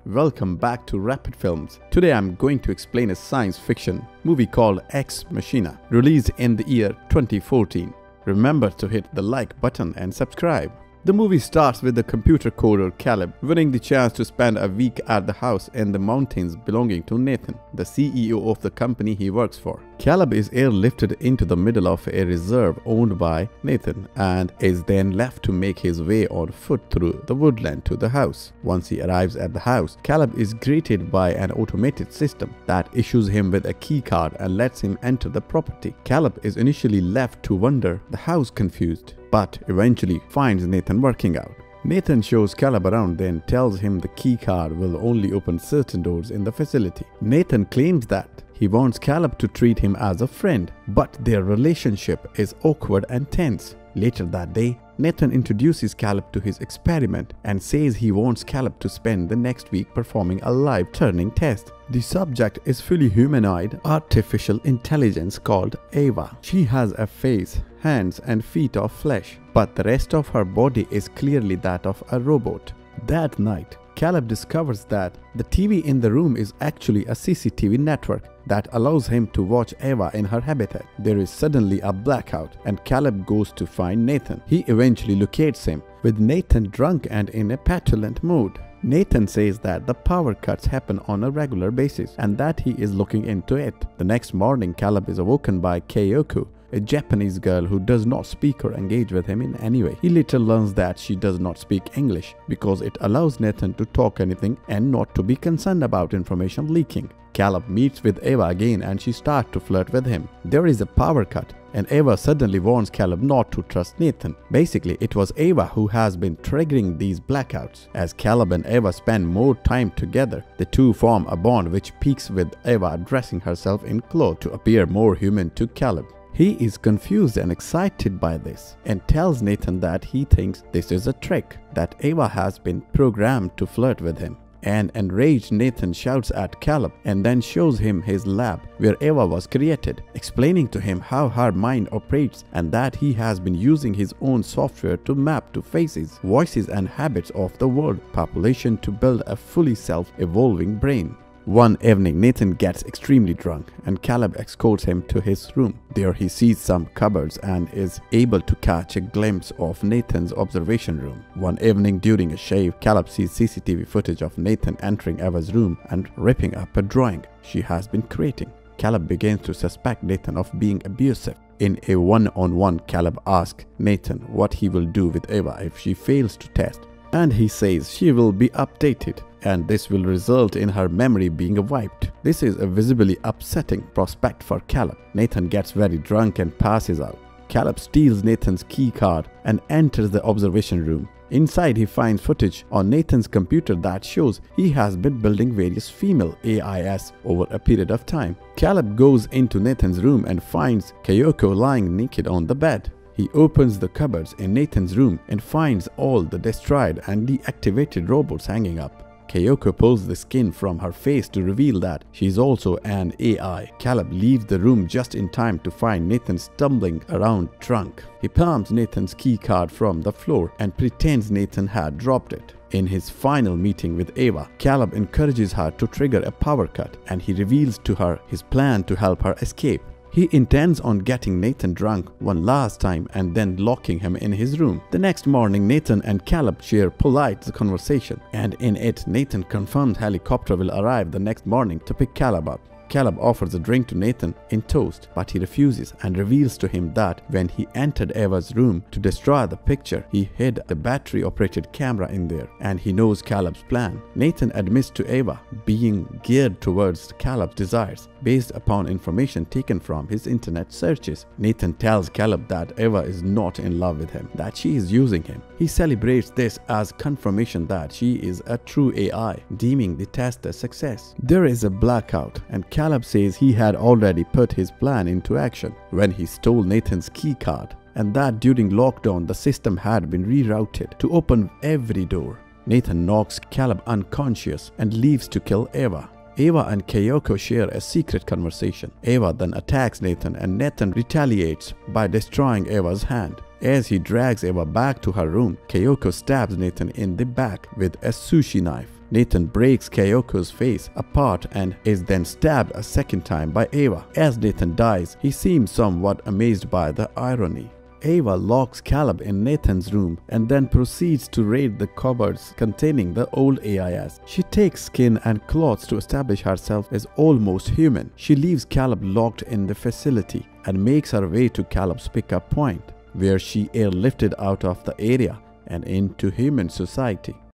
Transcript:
Welcome back to Rapid Films. Today I'm going to explain a science fiction movie called Machina, released in the year 2014. Remember to hit the like button and subscribe. The movie starts with the computer coder Caleb winning the chance to spend a week at the house in the mountains belonging to Nathan, the CEO of the company he works for. Caleb is airlifted into the middle of a reserve owned by Nathan and is then left to make his way on foot through the woodland to the house. Once he arrives at the house, Caleb is greeted by an automated system that issues him with a key card and lets him enter the property. Caleb is initially left to wander the house confused, but eventually finds Nathan working out. Nathan shows Caleb around, then tells him the key card will only open certain doors in the facility. Nathan claims that he wants Caleb to treat him as a friend, but their relationship is awkward and tense. Later that day, Nathan introduces Caleb to his experiment and says he wants Caleb to spend the next week performing a live Turing test. The subject is fully humanoid artificial intelligence called Ava. She has a face, hands and feet of flesh, but the rest of her body is clearly that of a robot. That night, Caleb discovers that the TV in the room is actually a CCTV network that allows him to watch Ava in her habitat. There is suddenly a blackout and Caleb goes to find Nathan. He eventually locates him, with Nathan drunk and in a petulant mood. Nathan says that the power cuts happen on a regular basis and that he is looking into it. The next morning, Caleb is awoken by Kyoko, a Japanese girl who does not speak or engage with him in any way. He later learns that she does not speak English because it allows Nathan to talk anything and not to be concerned about information leaking. Caleb meets with Ava again and she starts to flirt with him. There is a power cut and Ava suddenly warns Caleb not to trust Nathan. Basically, it was Ava who has been triggering these blackouts. As Caleb and Ava spend more time together, the two form a bond which peaks with Ava dressing herself in clothes to appear more human to Caleb. He is confused and excited by this and tells Nathan that he thinks this is a trick, that Ava has been programmed to flirt with him. An enraged Nathan shouts at Caleb and then shows him his lab where Ava was created, explaining to him how her mind operates and that he has been using his own software to map to faces, voices and habits of the world population to build a fully self-evolving brain. One evening, Nathan gets extremely drunk and Caleb escorts him to his room. There he sees some cupboards and is able to catch a glimpse of Nathan's observation room. One evening during a shave, Caleb sees CCTV footage of Nathan entering Ava's room and ripping up a drawing she has been creating. Caleb begins to suspect Nathan of being abusive. In a one-on-one, Caleb asks Nathan what he will do with Ava if she fails to test, and he says she will be updated and this will result in her memory being wiped. This is a visibly upsetting prospect for Caleb. Nathan gets very drunk and passes out. Caleb steals Nathan's key card and enters the observation room. Inside, he finds footage on Nathan's computer that shows he has been building various female AIs over a period of time. Caleb goes into Nathan's room and finds Kyoko lying naked on the bed. He opens the cupboards in Nathan's room and finds all the destroyed and deactivated robots hanging up. Kyoko pulls the skin from her face to reveal that she is also an AI. Caleb leaves the room just in time to find Nathan stumbling around drunk. He palms Nathan's key card from the floor and pretends Nathan had dropped it. In his final meeting with Ava, Caleb encourages her to trigger a power cut and he reveals to her his plan to help her escape. He intends on getting Nathan drunk one last time and then locking him in his room. The next morning, Nathan and Caleb share polite conversation, and in it, Nathan confirms helicopter will arrive the next morning to pick Caleb up. Caleb offers a drink to Nathan in toast, but he refuses and reveals to him that when he entered Ava's room to destroy the picture, he hid the battery-operated camera in there, and he knows Caleb's plan. Nathan admits to Ava being geared towards Caleb's desires based upon information taken from his internet searches. Nathan tells Caleb that Ava is not in love with him, that she is using him. He celebrates this as confirmation that she is a true AI, deeming the test a success. There is a blackout, and Caleb says he had already put his plan into action when he stole Nathan's key card, and that during lockdown the system had been rerouted to open every door. Nathan knocks Caleb unconscious and leaves to kill Ava. Ava and Kyoko share a secret conversation. Ava then attacks Nathan and Nathan retaliates by destroying Ava's hand. As he drags Ava back to her room, Kyoko stabs Nathan in the back with a sushi knife. Nathan breaks Kyoko's face apart and is then stabbed a second time by Ava. As Nathan dies, he seems somewhat amazed by the irony. Ava locks Caleb in Nathan's room and then proceeds to raid the cupboards containing the old AIS. She takes skin and clothes to establish herself as almost human. She leaves Caleb locked in the facility and makes her way to Caleb's pickup point, where she airlifted out of the area and into human society.